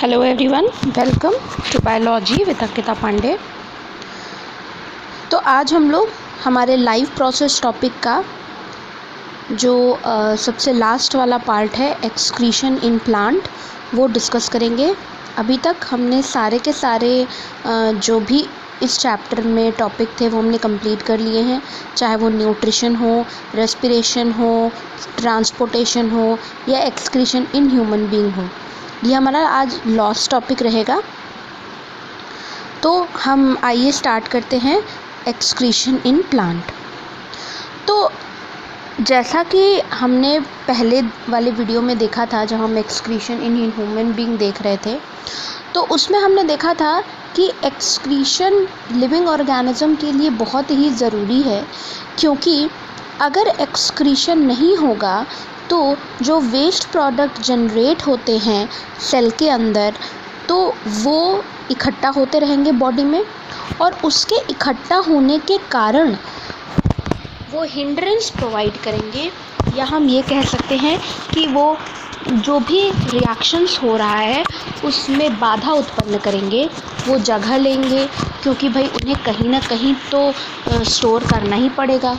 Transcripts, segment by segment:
Hello everyone, welcome to biology with Ankita Pandey. तो आज हम लोग हमारे लाइव प्रोसेस टॉपिक का जो सबसे लास्ट वाला पार्ट है एक्सक्रीशन इन प्लांट, वो डिस्कस करेंगे। अभी तक हमने सारे के सारे जो भी इस चैप्टर में टॉपिक थे वो हमने कंप्लीट कर लिए हैं, चाहे वो न्यूट्रिशन हो, रेस्पिरेशन हो, ट्रांसपोर्टेशन हो या एक्सक्रीशन इन ह्यूमन बीइंग हो। ये हमारा आज लास्ट टॉपिक रहेगा। तो हम आइए स्टार्ट करते हैं एक्सक्रीशन इन प्लांट। तो जैसा कि हमने पहले वाले वीडियो में देखा था, जब हम एक्सक्रीशन इन ह्यूमन बीइंग देख रहे थे, तो उसमें हमने देखा था कि एक्सक्रीशन लिविंग ऑर्गेनिज्म के लिए बहुत ही ज़रूरी है, क्योंकि अगर एक्सक्रीशन नहीं होगा तो जो वेस्ट प्रोडक्ट जनरेट होते हैं सेल के अंदर, तो वो इकट्ठा होते रहेंगे बॉडी में, और उसके इकट्ठा होने के कारण वो हिंड्रेंस प्रोवाइड करेंगे, या हम ये कह सकते हैं कि वो जो भी रिएक्शंस हो रहा है उसमें बाधा उत्पन्न करेंगे, वो जगह लेंगे, क्योंकि भाई उन्हें कहीं ना कहीं तो स्टोर करना ही पड़ेगा।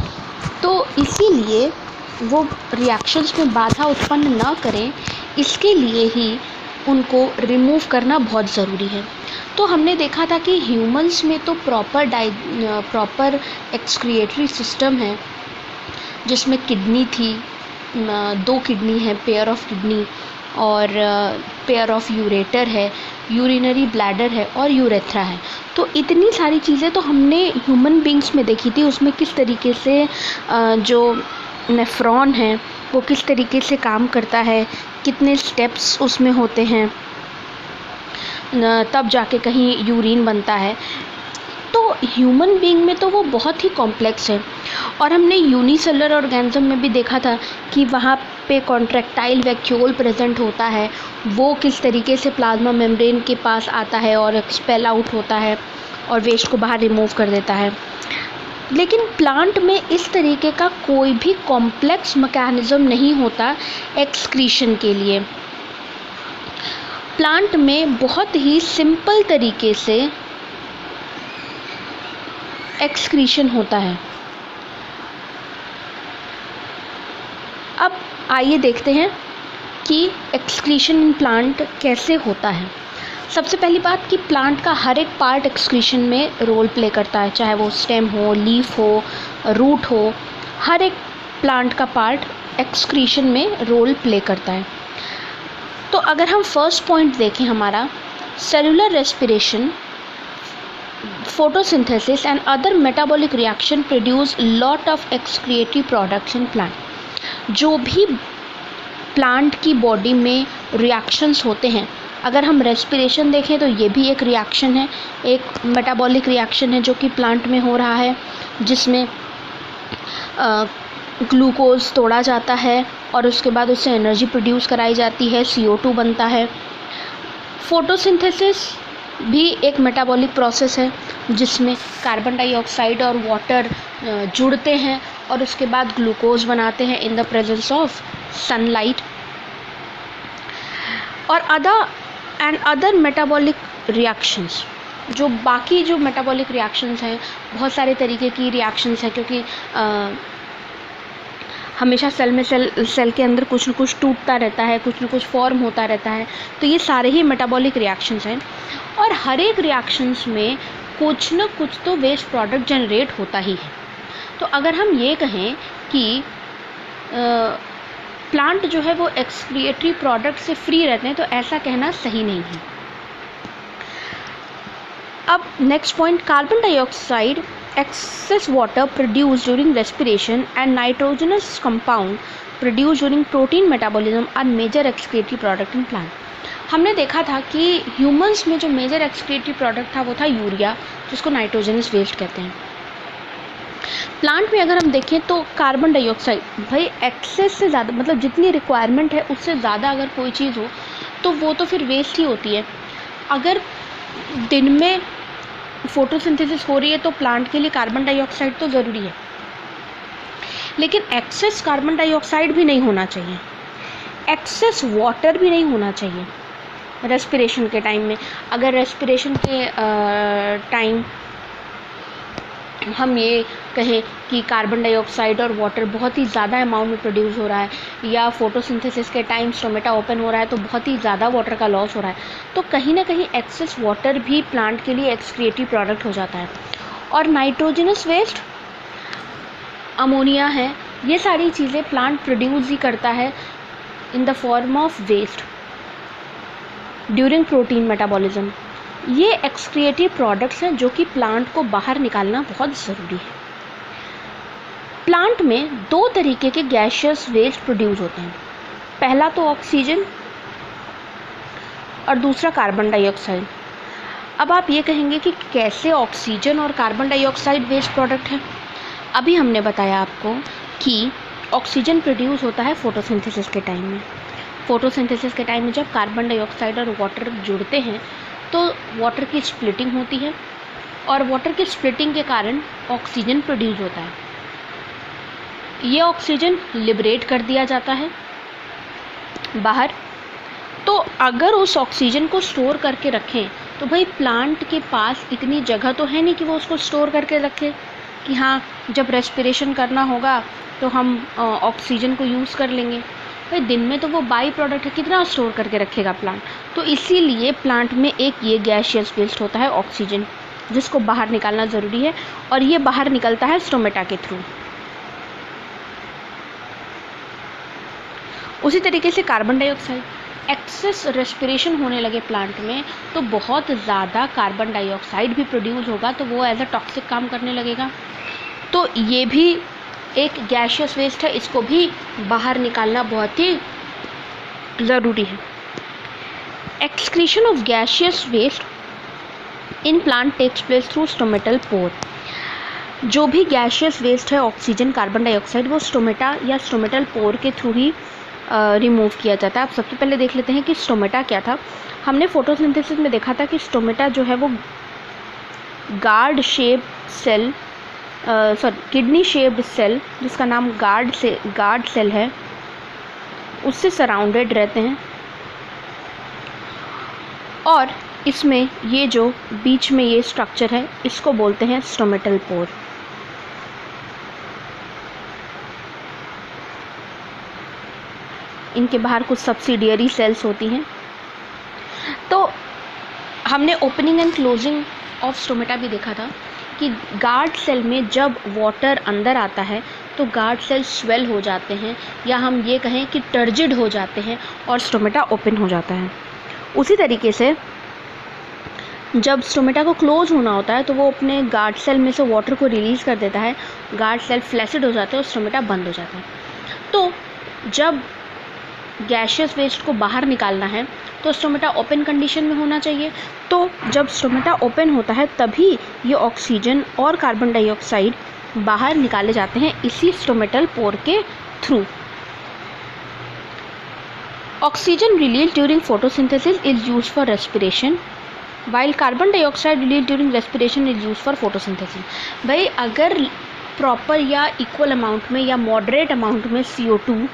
तो इसीलिए वो रिएक्शंस में बाधा उत्पन्न ना करें, इसके लिए ही उनको रिमूव करना बहुत ज़रूरी है। तो हमने देखा था कि ह्यूमंस में तो प्रॉपर एक्सक्रिएटरी सिस्टम है, जिसमें किडनी थी, 2 किडनी है, पेयर ऑफ किडनी, और पेयर ऑफ यूरेटर है, यूरिनरी ब्लैडर है और यूरेथ्रा है। तो इतनी सारी चीज़ें तो हमने ह्यूमन बींग्स में देखी थी। उसमें किस तरीके से जो नेफ्रॉन है वो किस तरीके से काम करता है, कितने स्टेप्स उसमें होते हैं, तब जाके कहीं यूरिन बनता है। तो ह्यूमन बीइंग में तो वो बहुत ही कॉम्प्लेक्स है। और हमने यूनिसेलुलर ऑर्गेनिज्म में भी देखा था कि वहाँ पे कॉन्ट्रैक्टाइल वैक्यूल प्रेजेंट होता है, वो किस तरीके से प्लाज्मा मेम्ब्रेन के पास आता है और एक्सपेल आउट होता है और वेस्ट को बाहर रिमूव कर देता है। लेकिन प्लांट में इस तरीके का कोई भी कॉम्प्लेक्स मैकेनिज़्म नहीं होता एक्सक्रीशन के लिए। प्लांट में बहुत ही सिंपल तरीके से एक्सक्रीशन होता है। अब आइए देखते हैं कि एक्सक्रीशन इन प्लांट कैसे होता है। सबसे पहली बात कि प्लांट का हर एक पार्ट एक्सक्रीशन में रोल प्ले करता है, चाहे वो स्टेम हो, लीफ हो, रूट हो, हर एक प्लांट का पार्ट एक्सक्रीशन में रोल प्ले करता है। तो अगर हम फर्स्ट पॉइंट देखें हमारा, cellular respiration, photosynthesis and other metabolic reaction produce lot of excretory products in plant। जो भी प्लांट की बॉडी में रिएक्शंस होते हैं, अगर हम रेस्पिरेशन देखें तो ये भी एक रिएक्शन है, एक मेटाबॉलिक रिएक्शन है जो कि प्लांट में हो रहा है, जिसमें ग्लूकोज तोड़ा जाता है और उसके बाद उससे एनर्जी प्रोड्यूस कराई जाती है, CO2 बनता है। फोटोसिंथेसिस भी एक मेटाबॉलिक प्रोसेस है, जिसमें कार्बन डाइऑक्साइड और वाटर जुड़ते हैं और उसके बाद ग्लूकोज बनाते हैं in the presence of sunlight. और अदर मेटाबॉलिक रिएक्शंस, जो बाकी जो मेटाबॉलिक रिएक्शंस हैं, बहुत सारे तरीके की रिएक्शंस हैं, क्योंकि हमेशा सेल के अंदर कुछ न कुछ टूटता रहता है, कुछ न कुछ फॉर्म होता रहता है। तो ये सारे ही मेटाबॉलिक रिएक्शंस हैं, और हर एक रिएक्शंस में कुछ न कुछ तो वेस्ट प्रोडक्ट जनरेट होता ही है। तो अगर हम ये कहें कि प्लांट जो है वो एक्सक्रिएटरी प्रोडक्ट से फ्री रहते हैं, तो ऐसा कहना सही नहीं है। अब next point, carbon dioxide, excess water produced during respiration and nitrogenous compound produced during protein metabolism are major excretory product in plant। हमने देखा था कि ह्यूमंस में जो मेजर एक्सक्रीटरी प्रोडक्ट था वो था यूरिया, जिसको नाइट्रोजनस वेस्ट कहते हैं। प्लांट में अगर हम देखें तो कार्बन डाइऑक्साइड, भाई एक्सेस से ज़्यादा, मतलब जितनी रिक्वायरमेंट है उससे ज़्यादा अगर कोई चीज़ हो तो वो तो फिर वेस्ट ही होती है। अगर दिन में फोटोसिंथेसिस हो रही है तो प्लांट के लिए कार्बन डाइऑक्साइड तो ज़रूरी है, लेकिन एक्सेस कार्बन डाइऑक्साइड भी नहीं होना चाहिए, एक्सेस वाटर भी नहीं होना चाहिए। रेस्पिरेशन के टाइम में, अगर रेस्पिरेशन के टाइम हम ये कहें कि कार्बन डाइऑक्साइड और वाटर बहुत ही ज़्यादा अमाउंट में प्रोड्यूस हो रहा है, या फोटोसिंथेसिस के टाइम स्टोमेटा ओपन हो रहा है तो बहुत ही ज़्यादा वाटर का लॉस हो रहा है, तो कहीं ना कहीं एक्सेस वाटर भी प्लांट के लिए एक्सक्रिएटिव प्रोडक्ट हो जाता है। और नाइट्रोजनस वेस्ट, अमोनिया है, ये सारी चीज़ें प्लांट प्रोड्यूस ही करता है in the form of waste during protein metabolism. ये एक्सक्रिएटिव प्रोडक्ट्स हैं जो कि प्लांट को बाहर निकालना बहुत ज़रूरी है। प्लांट में दो तरीके के गैशियस वेस्ट प्रोड्यूस होते हैं, पहला तो ऑक्सीजन और दूसरा कार्बन डाइऑक्साइड। अब आप ये कहेंगे कि कैसे ऑक्सीजन और कार्बन डाइऑक्साइड वेस्ट प्रोडक्ट है। अभी हमने बताया आपको कि ऑक्सीजन प्रोड्यूस होता है फोटोसिंथेसिस के टाइम में। फोटोसिंथेसिस के टाइम में जब कार्बन डाइऑक्साइड और वाटर जुड़ते हैं तो वाटर की स्प्लिटिंग होती है, और वाटर की स्प्लिटिंग के कारण ऑक्सीजन प्रोड्यूस होता है। ये ऑक्सीजन लिबरेट कर दिया जाता है बाहर। तो अगर उस ऑक्सीजन को स्टोर करके रखें तो भाई प्लांट के पास इतनी जगह तो है नहीं कि वो उसको स्टोर करके रखे कि हाँ जब रेस्पिरेशन करना होगा तो हम ऑक्सीजन को यूज़ कर लेंगे। भाई दिन में तो वो बाई प्रोडक्ट है, कितना स्टोर करके रखेगा प्लांट। तो इसीलिए प्लांट में एक ये गैशियस वेस्ट होता है ऑक्सीजन, जिसको बाहर निकालना ज़रूरी है, और ये बाहर निकलता है स्टोमेटा के थ्रू। उसी तरीके से कार्बन डाइऑक्साइड, एक्सेस रेस्पिरेशन होने लगे प्लांट में तो बहुत ज़्यादा कार्बन डाइऑक्साइड भी प्रोड्यूस होगा, तो वो एज अ टॉक्सिक काम करने लगेगा। तो ये भी एक गैशियस वेस्ट है, इसको भी बाहर निकालना बहुत ही ज़रूरी है। Excretion of gaseous waste in plant takes place through stomatal pore. जो भी गैशियस वेस्ट है ऑक्सीजन, कार्बन डाइऑक्साइड, वो स्टोमेटा या स्टोमेटल पोर के थ्रू ही रिमूव किया जाता है। आप सबसे पहले देख लेते हैं कि स्टोमेटा क्या था। हमने फोटोसिंथेसिस में देखा था कि स्टोमेटा जो है वो guard shape cell, kidney shaped cell, जिसका नाम गार्ड सेल है, उससे सराउंडेड रहते हैं, और इसमें ये जो बीच में ये स्ट्रक्चर है इसको बोलते हैं स्टोमेटल पोर। इनके बाहर कुछ सब्सिडियरी सेल्स होती हैं। तो हमने opening and closing of stomata भी देखा था कि गार्ड सेल में जब वाटर अंदर आता है तो गार्ड सेल स्वेल हो जाते हैं, या हम ये कहें कि टर्जिड हो जाते हैं, और स्टोमेटा ओपन हो जाता है। उसी तरीके से जब स्टोमेटा को क्लोज होना होता है तो वो अपने गार्ड सेल में से वाटर को रिलीज़ कर देता है, गार्ड सेल फ्लैसिड हो जाते हैं और स्टोमेटा बंद हो जाता है। तो जब गैशियस वेस्ट को बाहर निकालना है तो स्टोमेटा ओपन कंडीशन में होना चाहिए। तो जब स्टोमेटा ओपन होता है तभी ये ऑक्सीजन और कार्बन डाइऑक्साइड बाहर निकाले जाते हैं इसी स्टोमेटल पोर के through. Oxygen release during photosynthesis is use for respiration, while carbon dioxide release during respiration is use for photosynthesis. भाई अगर प्रॉपर या इक्वल अमाउंट में या मॉडरेट अमाउंट में CO2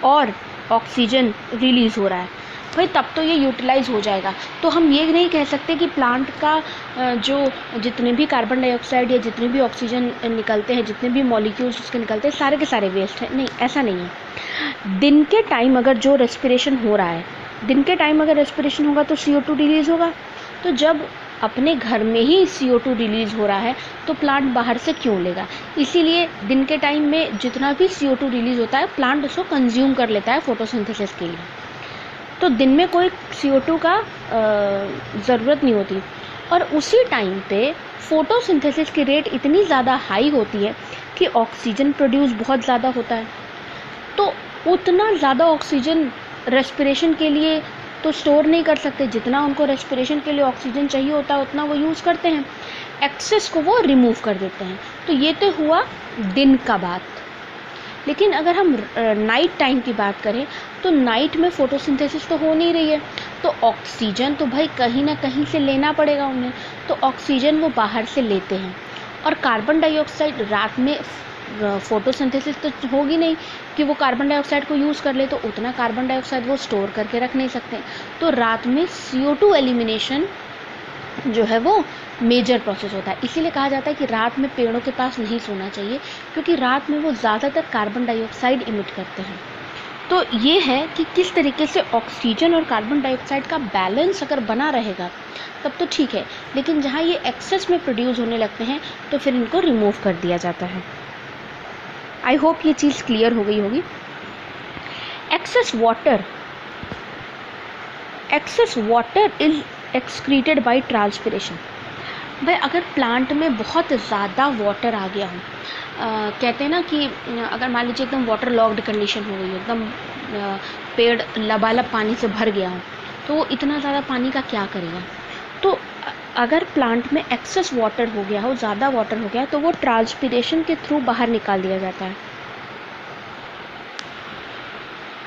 और ऑक्सीजन रिलीज़ हो रहा है भाई तब तो ये यूटिलाइज़ हो जाएगा। तो हम ये नहीं कह सकते कि प्लांट का जो जितने भी कार्बन डाइऑक्साइड या जितने भी ऑक्सीजन निकलते हैं, जितने भी मॉलिक्यूल्स उसके निकलते हैं, सारे के सारे वेस्ट हैं। नहीं, ऐसा नहीं है। दिन के टाइम अगर जो रेस्पिरेशन हो रहा है, दिन के टाइम अगर रेस्पिरेशन होगा तो CO2 रिलीज़ होगा। तो जब अपने घर में ही CO2 रिलीज़ हो रहा है तो प्लांट बाहर से क्यों लेगा। इसीलिए दिन के टाइम में जितना भी CO2 रिलीज़ होता है प्लांट उसको कंज्यूम कर लेता है फोटोसिंथेसिस के लिए। तो दिन में कोई CO2 का ज़रूरत नहीं होती। और उसी टाइम पे फोटोसिंथेसिस की रेट इतनी ज़्यादा हाई होती है कि ऑक्सीजन प्रोड्यूस बहुत ज़्यादा होता है। तो उतना ज़्यादा ऑक्सीजन रेस्पिरेशन के लिए तो स्टोर नहीं कर सकते, जितना उनको रेस्पिरेशन के लिए ऑक्सीजन चाहिए होता है उतना वो यूज़ करते हैं, एक्सेस को वो रिमूव कर देते हैं। तो ये तो हुआ दिन का बात। लेकिन अगर हम नाइट टाइम की बात करें तो नाइट में फ़ोटोसिंथेसिस तो हो नहीं रही है, तो ऑक्सीजन तो भाई कहीं ना कहीं से लेना पड़ेगा उन्हें। तो ऑक्सीजन वो बाहर से लेते हैं, और कार्बन डाइऑक्साइड रात में फोटोसिंथेसिस तो होगी नहीं कि वो कार्बन डाइऑक्साइड को यूज़ कर ले, तो उतना कार्बन डाइऑक्साइड वो स्टोर करके रख नहीं सकते। तो रात में CO2 एलिमिनेशन जो है वो मेजर प्रोसेस होता है। इसीलिए कहा जाता है कि रात में पेड़ों के पास नहीं सोना चाहिए, क्योंकि रात में वो ज़्यादातर कार्बन डाइऑक्साइड इमिट करते हैं। तो ये है कि किस तरीके से ऑक्सीजन और कार्बन डाइऑक्साइड का बैलेंस अगर बना रहेगा तब तो ठीक है, लेकिन जहाँ ये एक्सेस में प्रोड्यूस होने लगते हैं तो फिर इनको रिमूव कर दिया जाता है। आई होप ये चीज़ क्लियर हो गई होगी। Excess water is excreted by transpiration. भाई अगर प्लांट में बहुत ज़्यादा वाटर आ गया हो, कहते हैं ना कि अगर मान लीजिए एकदम वाटर लॉक्ड कंडीशन हो गई, एकदम पेड़ लबालब पानी से भर गया हो, तो वो इतना ज़्यादा पानी का क्या करेगा। तो अगर प्लांट में एक्सेस वाटर हो गया हो, ज़्यादा वाटर हो गया, तो वो ट्रांसपिरेशन के थ्रू बाहर निकाल दिया जाता है।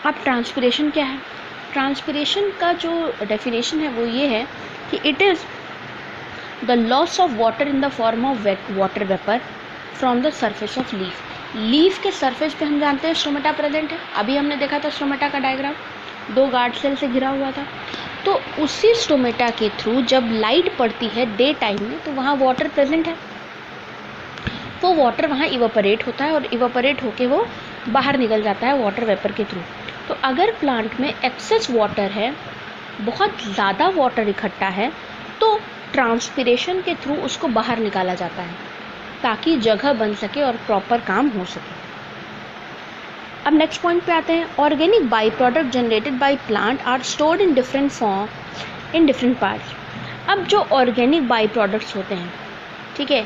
अब ट्रांसपिरेशन क्या है? ट्रांसपिरेशन का जो डेफिनेशन है वो ये है कि it is the loss of water in the form of water vapour from the surface of leaf के सरफेस पे हम जानते हैं स्टोमेटा प्रेजेंट है। अभी हमने देखा था स्टोमेटा का डायग्राम, 2 गार्ड सेल से घिरा हुआ था। तो उसी स्टोमेटा के थ्रू जब लाइट पड़ती है डे टाइम में, तो वहाँ वाटर प्रेजेंट है। वो वाटर वहाँ इवापोरेट होता है और इवापोरेट होके वो बाहर निकल जाता है वाटर वेपर के थ्रू। तो अगर प्लांट में एक्सेस वाटर है, बहुत ज़्यादा वाटर इकट्ठा है, तो ट्रांसपिरेशन के थ्रू उसको बाहर निकाला जाता है ताकि जगह बन सके और प्रॉपर काम हो सके। अब नेक्स्ट पॉइंट पे आते हैं। Organic by product generated by plant are stored in different form in different parts. अब जो ऑर्गेनिक बाई प्रोडक्ट्स होते हैं, ठीक है,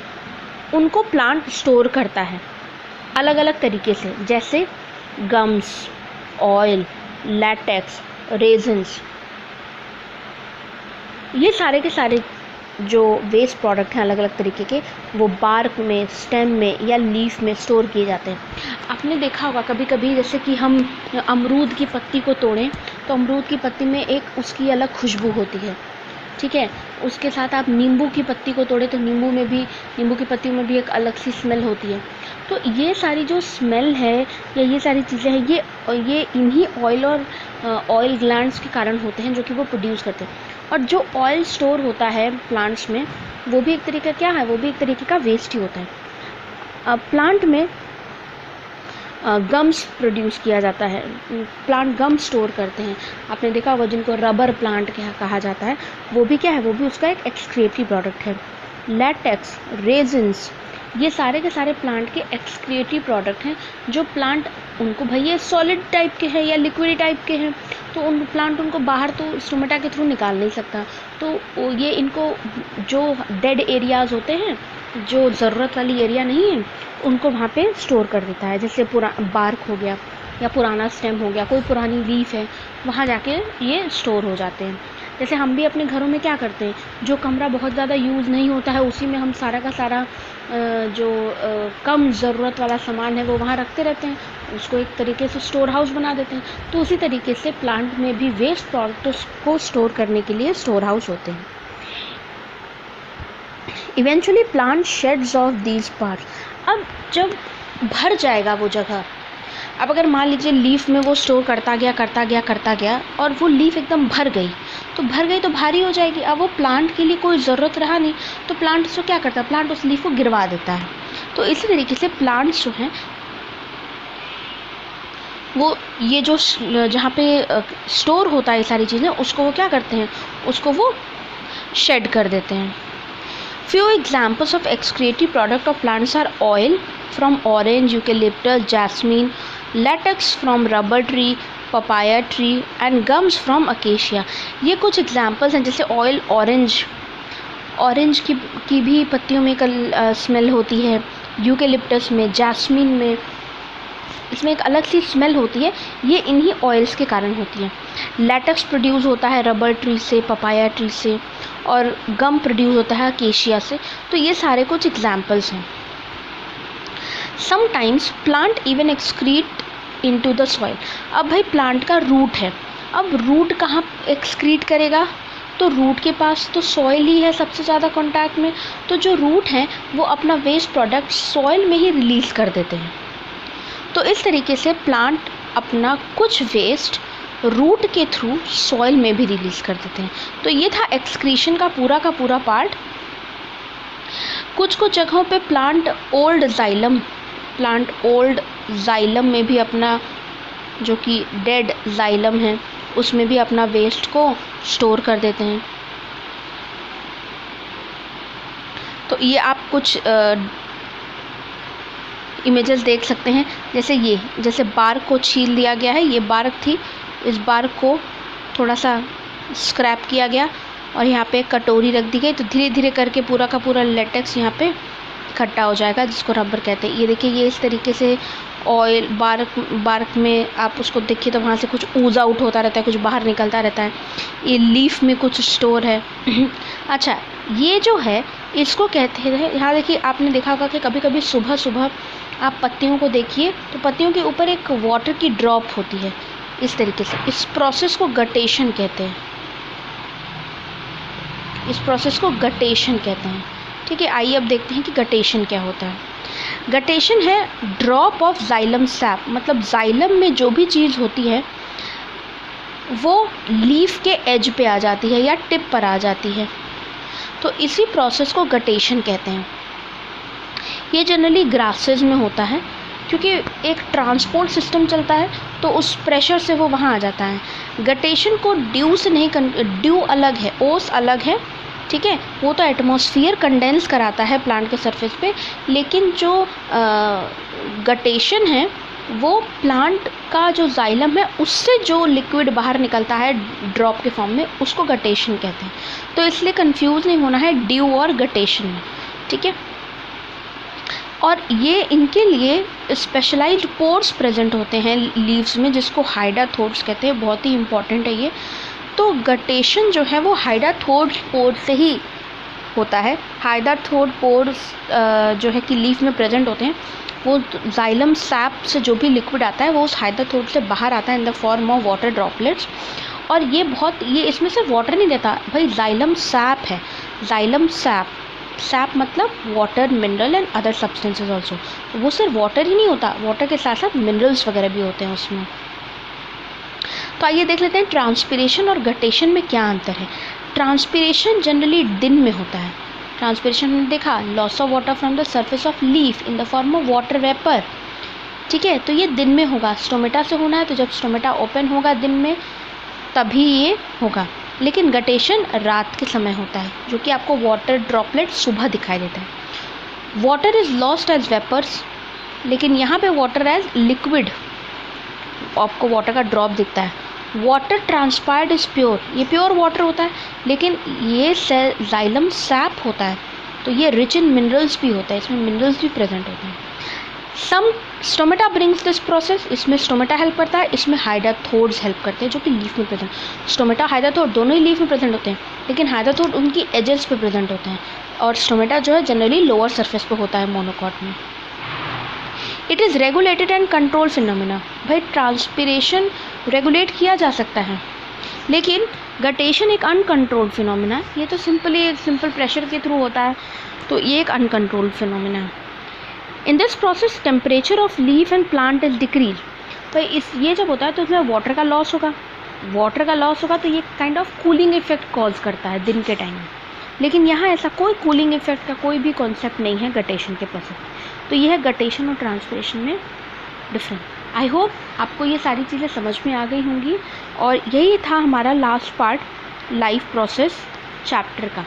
उनको प्लांट स्टोर करता है अलग अलग तरीके से, जैसे गम्स, ऑयल, लैटेक्स, रेजिन्स। ये सारे के सारे जो वेस्ट प्रोडक्ट हैं अलग अलग तरीके के, वो बार्क में, स्टेम में या लीफ में स्टोर किए जाते हैं। आपने देखा होगा कभी कभी, जैसे कि हम अमरूद की पत्ती को तोड़ें तो अमरूद की पत्ती में एक उसकी अलग खुशबू होती है, ठीक है। उसके साथ आप नींबू की पत्ती को तोड़ें तो नींबू की पत्ती में भी एक अलग सी स्मेल होती है। तो ये सारी जो स्मेल है या ये सारी चीज़ें हैं, ये इन्हीं ऑयल और ऑयल ग्लैंड्स के कारण होते हैं जो कि वो प्रोड्यूस करते हैं। और जो ऑयल स्टोर होता है प्लांट्स में, वो भी एक तरीका क्या है, वो भी एक तरीके का वेस्ट ही होता है। प्लांट में गम्स प्रोड्यूस किया जाता है, प्लांट गम स्टोर करते हैं। आपने देखा होगा जिनको रबर प्लांट कहा जाता है, वो भी क्या है, वो भी उसका एक एक्सक्रीटरी प्रोडक्ट है। लैटेक्स, रेजिन्स, ये सारे के सारे प्लांट के एक्सक्रीटरी प्रोडक्ट हैं, जो प्लांट उनको भाई ये सॉलिड टाइप के हैं या लिक्विड टाइप के हैं, तो प्लांट उनको बाहर तो स्टोमेटा के थ्रू निकाल नहीं सकता। तो ये इनको जो डेड एरियाज़ होते हैं, जो ज़रूरत वाली एरिया नहीं है, उनको वहाँ पे स्टोर कर देता है। जैसे बार्क हो गया या पुराना स्टेम हो गया, कोई पुरानी लीफ है, वहाँ जाके ये स्टोर हो जाते हैं। जैसे हम भी अपने घरों में क्या करते हैं, जो कमरा बहुत ज़्यादा यूज़ नहीं होता है उसी में हम सारा का सारा जो कम ज़रूरत वाला सामान है वो वहाँ रखते रहते हैं, उसको एक तरीके से स्टोर हाउस बना देते हैं। तो उसी तरीके से प्लांट में भी वेस्ट प्रोडक्ट्स को स्टोर करने के लिए स्टोर हाउस होते हैं। Eventually plant shades of these parts. अब जब भर जाएगा वो जगह, अब अगर मान लीजिए लीफ में वो स्टोर करता गया और वो लीफ एकदम भर गई तो भारी हो जाएगी। अब वो प्लांट के लिए कोई ज़रूरत रहा नहीं, तो प्लांट उसको क्या करता है, प्लांट उस लीफ को गिरवा देता है। तो इसी तरीके से प्लांट्स जो हैं वो ये जो जहाँ पे स्टोर होता है ये सारी चीज़ें, उसको वो क्या करते हैं, उसको वो शेड कर देते हैं। Few examples of excretory product of plants are oil from orange, eucalyptus, jasmine, latex from rubber tree, papaya tree and gums from acacia। ये कुछ examples हैं। जैसे ऑयल, ऑरेंज की भी पत्तियों में स्मेल होती है, यूकेलिप्टस में, जैस्मीन में, इसमें एक अलग सी स्मेल होती है, ये इन्हीं ऑयल्स के कारण होती है। लैटेक्स प्रोड्यूस होता है रबर ट्री से, पपाया ट्री से, और गम प्रोड्यूस होता है अकेशिया से। तो ये सारे कुछ एग्जाम्पल्स हैं। Sometimes plant even excrete into the soil. अब भाई प्लांट का रूट है, अब रूट कहाँ एक्सक्रीट करेगा, तो रूट के पास तो सॉइल ही है सबसे ज़्यादा कांटेक्ट में, तो जो रूट हैं वो अपना वेस्ट प्रोडक्ट सॉइल में ही रिलीज़ कर देते हैं। तो इस तरीके से प्लांट अपना कुछ वेस्ट रूट के थ्रू सॉइल में भी रिलीज़ कर देते हैं। तो ये था एक्सक्रीशन का पूरा पार्ट। कुछ जगहों पे प्लांट ओल्ड जाइलम में भी अपना, जो कि डेड जाइलम है, उसमें भी अपना वेस्ट को स्टोर कर देते हैं। तो ये आप कुछ इमेजेस देख सकते हैं, जैसे बार्क को छील दिया गया है, ये बार्क थी, इस बार्क को थोड़ा सा स्क्रैप किया गया और यहाँ पे कटोरी रख दी गई, तो धीरे धीरे करके पूरा का पूरा लेटेक्स यहाँ पे इकट्ठा हो जाएगा, जिसको रबर कहते हैं। ये देखिए, ये इस तरीके से ऑयल बार्क में आप उसको देखिए तो वहाँ से कुछ ऊज आउट होता रहता है, कुछ बाहर निकलता रहता है। ये लीफ में कुछ स्टोर है। अच्छा, ये जो है इसको कहते हैं, यहाँ देखिए, आपने देखा होगा कि कभी कभी सुबह सुबह आप पत्तियों को देखिए तो पत्तियों के ऊपर एक वाटर की ड्रॉप होती है इस तरीके से। इस प्रोसेस को गटेशन कहते हैं, ठीक है। आइए अब देखते हैं कि गटेशन क्या होता है। गटेशन है ड्रॉप ऑफ जाइलम सैप, मतलब जाइलम में जो भी चीज़ होती है वो लीफ के एज पे आ जाती है या टिप पर आ जाती है, तो इसी प्रोसेस को गटेशन कहते हैं। ये जनरली ग्रासेस में होता है, क्योंकि एक ट्रांसपोर्ट सिस्टम चलता है तो उस प्रेशर से वो वहाँ आ जाता है। गटेशन को ड्यू से नहीं, ड्यू अलग है, ओस अलग है, ठीक है, वो तो एटमॉस्फेयर कंडेंस कराता है प्लांट के सरफेस पे, लेकिन जो गटेशन है वो प्लांट का जो जाइलम है उससे जो लिक्विड बाहर निकलता है ड्रॉप के फॉर्म में, उसको गटेशन कहते हैं। तो इसलिए कंफ्यूज नहीं होना है ड्यू और गटेशन में, ठीक है। और ये इनके लिए स्पेशलाइज्ड पोर्स प्रेजेंट होते हैं लीव्स में, जिसको हाइडाथोड्स कहते हैं, बहुत ही इंपॉर्टेंट है ये। तो गटेशन जो है वो हाइडाथोड पोर से ही होता है। हाइडाथोड पोर्स जो है कि लीफ में प्रेजेंट होते हैं, वो जाइलम सैप से जो भी लिक्विड आता है वो उस हाइडाथोड से बाहर आता है in the form of water droplets. और ये इसमें से वाटर नहीं देता भाई, जाइलम सैप है, जाइलम सैप मतलब water, mineral and other substances also. वो सिर्फ वाटर ही नहीं होता, वाटर के साथ साथ मिनरल्स वगैरह भी होते हैं उसमें। तो आइए देख लेते हैं ट्रांसपिरेशन और गटेशन में क्या अंतर है। ट्रांसपिरेशन जनरली दिन में होता है। ट्रांसपिरेशन में देखा, loss of water from the surface of leaf in the form of water vapour, ठीक है, तो ये दिन में होगा। स्टोमेटा से होना है तो जब स्टोमेटा ओपन होगा दिन में तभी ये होगा। लेकिन गटेशन रात के समय होता है, जो कि आपको वाटर ड्रॉपलेट सुबह दिखाई देता है। Water is lost as vapours, लेकिन यहाँ पे वाटर एज लिक्विड, आपको वाटर का ड्रॉप दिखता है। वाटर ट्रांसपायर्ड इज़ प्योर, ये प्योर वाटर होता है, लेकिन ये जाइलम सैप होता है तो ये रिच इन मिनरल्स भी होता है, इसमें मिनरल्स भी प्रेजेंट होते हैं। सम स्टोमेटा ब्रिंग्स दिस प्रोसेस, इसमें स्टोमेटा हेल्प करता है, इसमें हाइडाथोड्स हेल्प करते हैं जो कि लीफ में प्रेजेंट। स्टोमेटा हाइडाथोड दोनों ही लीफ में प्रेजेंट होते हैं, लेकिन हाइडाथोड उनकी एजेस पे प्रेजेंट होते हैं और स्टोमेटा जो है जनरली लोअर सरफेस पे होता है मोनोकॉट में। It is regulated and control phenomena, भाई ट्रांसपिरेशन रेगुलेट किया जा सकता है, लेकिन गटेशन एक अनकंट्रोल्ड फिनोमिना है। ये तो सिंपल प्रेशर के थ्रू होता है, तो ये एक अनकंट्रोल्ड फिनोमिना है। In this process temperature of leaf and plant is decrease, भाई ये जब होता है तो इसमें वाटर का लॉस होगा, तो ये kind of cooling effect cause करता है दिन के टाइम में। लेकिन यहाँ ऐसा कोई कूलिंग इफेक्ट का कोई भी कॉन्सेप्ट नहीं है गटेशन के प्रोसेस। तो ये है गटेशन और ट्रांसपिरेशन में डिफरेंस। आई होप आपको ये सारी चीज़ें समझ में आ गई होंगी, और यही था हमारा last part life process chapter का।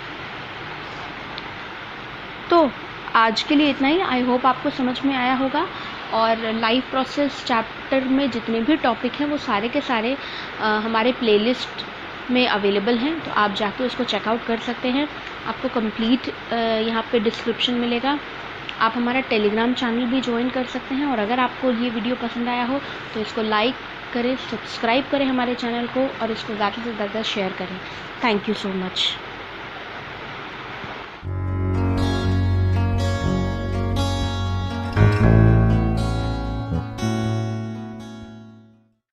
तो आज के लिए इतना ही। आई होप आपको समझ में आया होगा, और लाइफ प्रोसेस चैप्टर में जितने भी टॉपिक हैं वो सारे के सारे हमारे प्लेलिस्ट में अवेलेबल हैं, तो आप जाके उसको चेकआउट कर सकते हैं। आपको कंप्लीट यहाँ पे डिस्क्रिप्शन मिलेगा। आप हमारा टेलीग्राम चैनल भी ज्वाइन कर सकते हैं, और अगर आपको ये वीडियो पसंद आया हो तो इसको लाइक करें, सब्सक्राइब करें हमारे चैनल को, और इसको ज़्यादा से ज़्यादा शेयर करें। Thank you so much.